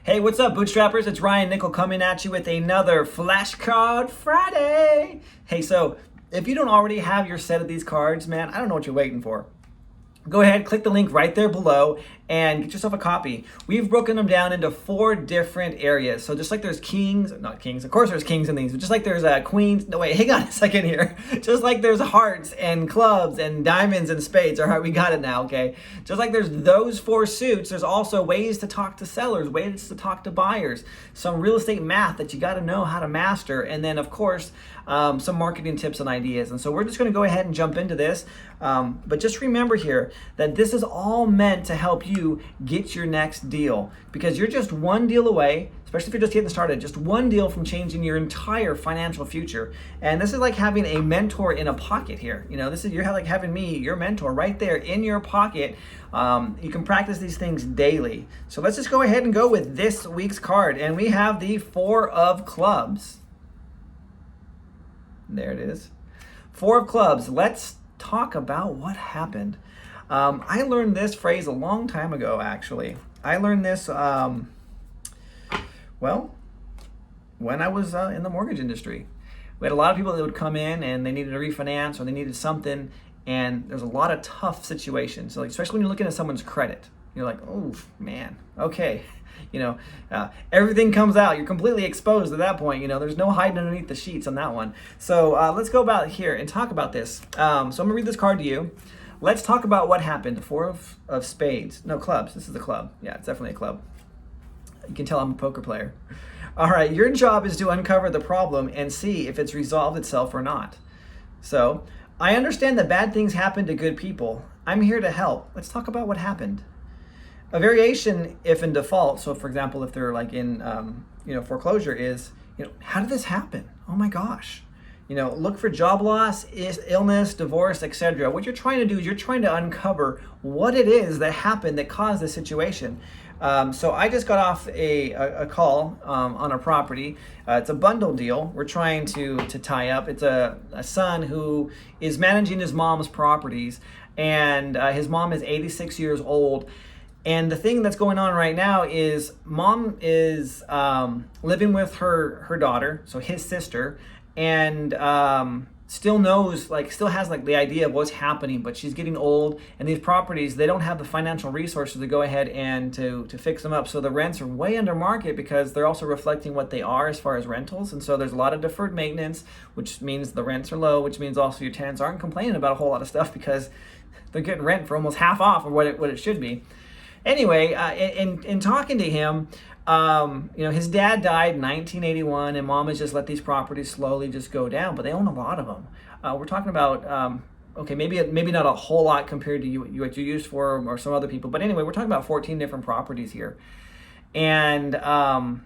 Hey, what's up, Bootstrappers? It's Ryan Nickel coming at you with another Flashcard Friday. Hey, so if you don't already have your set of these cards, man, I don't know what you're waiting for. Go ahead, click the link right there below and get yourself a copy. We've broken them down into 4 different areas. So just like there's kings, not kings, of course there's kings in these, but just like there's queens, no wait, hang on a second here. Just like there's hearts and clubs and diamonds and spades, all right, we got it now, okay? Just like there's those 4 suits, there's also ways to talk to sellers, ways to talk to buyers, some real estate math that you gotta know how to master, and then of course, some marketing tips and ideas. And so we're just gonna go ahead and jump into this. But just remember here that this is all meant to help you get your next deal, because you're just one deal away, especially if you're just getting started, just one deal from changing your entire financial future. And this is like having a mentor in a pocket here. You know, you're like having me, your mentor, right there in your pocket. You can practice these things daily. So let's just go ahead and go with this week's card. And we have the 4 of clubs. There it is. 4 of clubs. Let's talk about what happened. I learned this phrase a long time ago, actually. I learned this, well, when I was in the mortgage industry. We had a lot of people that would come in and they needed a refinance or they needed something, and there's a lot of tough situations. So like, especially when you're looking at someone's credit. You're like, oh, man, okay. You know, everything comes out. You're completely exposed at that point. You know, there's no hiding underneath the sheets on that one. So let's go about here and talk about this. So I'm going to read this card to you. Let's talk about what happened. The 4 of spades. No, clubs. This is a club. Yeah, it's definitely a club. You can tell I'm a poker player. All right, your job is to uncover the problem and see if it's resolved itself or not. So, I understand that bad things happen to good people. I'm here to help. Let's talk about what happened. A variation, if in default, so for example, if they're like in foreclosure, is, how did this happen? Oh my gosh. Look for job loss, illness, divorce, etc. What you're trying to do is you're trying to uncover what it is that happened that caused this situation. So I just got off a call on a property. It's a bundle deal. We're trying to tie up. It's a son who is managing his mom's properties, and his mom is 86 years old. And the thing that's going on right now is mom is living with her daughter, so his sister, and still has the idea of what's happening, but she's getting old, and these properties, they don't have the financial resources to go ahead and to fix them up. So the rents are way under market because they're also reflecting what they are as far as rentals. And so there's a lot of deferred maintenance, which means the rents are low, which means also your tenants aren't complaining about a whole lot of stuff because they're getting rent for almost half off of what it should be. Anyway, in talking to him, his dad died in 1981, and mom has just let these properties slowly just go down, but they own a lot of them. We're talking about, maybe not a whole lot compared to what you used for or some other people, but anyway, we're talking about 14 different properties here. And, I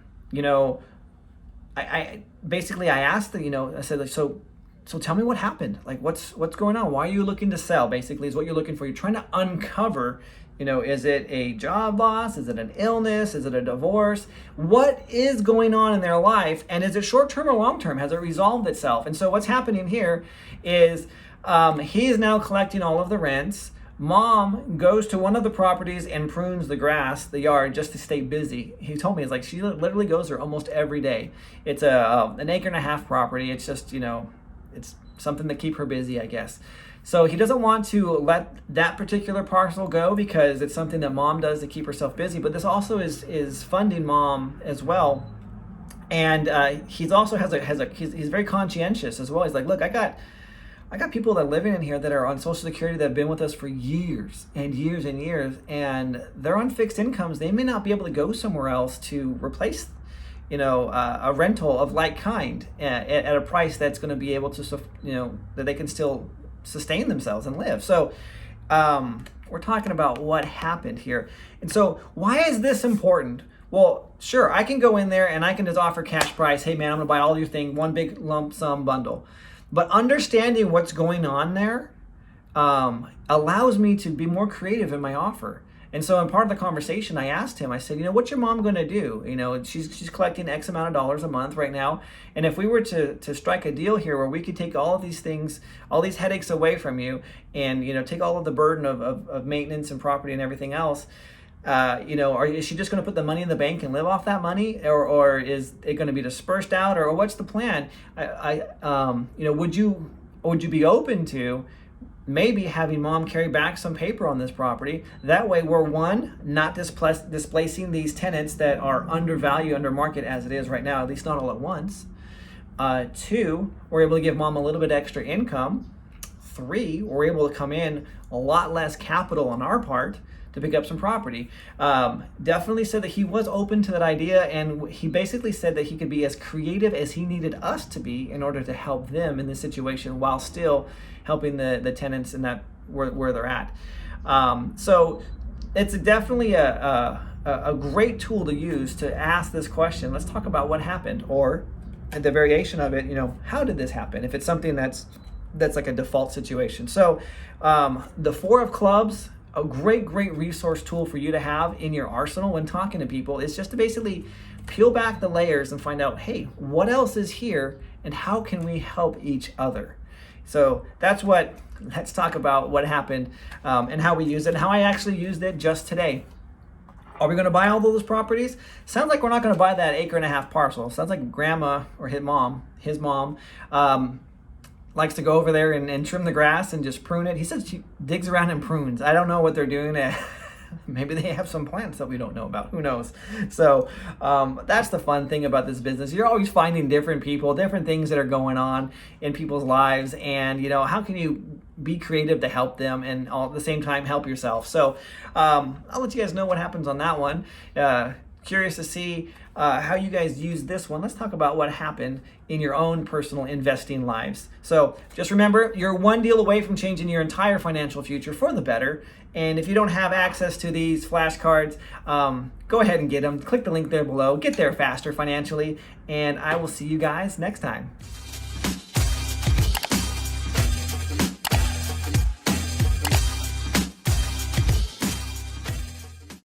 asked I said, so tell me what happened. Like, what's going on? Why are you looking to sell? Basically, is what you're looking for. You're trying to uncover. Is it a job loss? Is it an illness? Is it a divorce? What is going on in their life? And is it short-term or long-term? Has it resolved itself? And so what's happening here is he is now collecting all of the rents. Mom goes to one of the properties and prunes the grass, the yard, just to stay busy. He told me, it's like she literally goes there almost every day. It's an 1.5 acre property. It's just, it's something to keep her busy, I guess. So he doesn't want to let that particular parcel go because it's something that mom does to keep herself busy. But this also is funding mom as well. And he's also he's very conscientious as well. He's like, look, I got people that are living in here that are on Social Security that have been with us for years and years and years, and they're on fixed incomes. They may not be able to go somewhere else to replace a rental of like kind at a price that's going to be able to, that they can still sustain themselves and live. So we're talking about what happened here. And so why is this important? Well, sure, I can go in there and I can just offer cash price. Hey man, I'm gonna buy all your thing, one big lump sum bundle. But understanding what's going on there allows me to be more creative in my offer. And so in part of the conversation, I asked him, I said, what's your mom going to do? She's collecting X amount of dollars a month right now. And if we were to strike a deal here where we could take all of these things, all these headaches away from you and, take all of the burden of maintenance and property and everything else, Is she just going to put the money in the bank and live off that money, or is it going to be dispersed out, or what's the plan? Would you be open to maybe having mom carry back some paper on this property? That way we're, one, not displacing these tenants that are undervalued, under market as it is right now, at least not all at once. Two, we're able to give mom a little bit extra income. Three, we're able to come in a lot less capital on our part to pick up some property. Definitely said that he was open to that idea, and he basically said that he could be as creative as he needed us to be in order to help them in this situation while still helping the tenants in that where they're at. So it's definitely a great tool to use to ask this question. Let's talk about what happened, or the variation of it, how did this happen, if it's something that's like a default situation. So the Four of Clubs, a great resource tool for you to have in your arsenal when talking to people, is just to basically peel back the layers and find out, hey, what else is here and how can we help each other? So let's talk about what happened and how we used it, and how I actually used it just today. Are we going to buy all those properties? Sounds like we're not going to buy that 1.5 acre parcel. Sounds like grandma or his mom likes to go over there and trim the grass and just prune it. He says she digs around and prunes. I don't know what they're doing. Maybe they have some plants that we don't know about. Who knows? So that's the fun thing about this business. You're always finding different people, different things that are going on in people's lives. And, how can you be creative to help them and all at the same time help yourself? So I'll let you guys know what happens on that one. Curious to see how you guys use this one. Let's talk about what happened in your own personal investing lives. So just remember, you're one deal away from changing your entire financial future for the better. And if you don't have access to these flashcards, go ahead and get them. Click the link there below. Get there faster financially. And I will see you guys next time.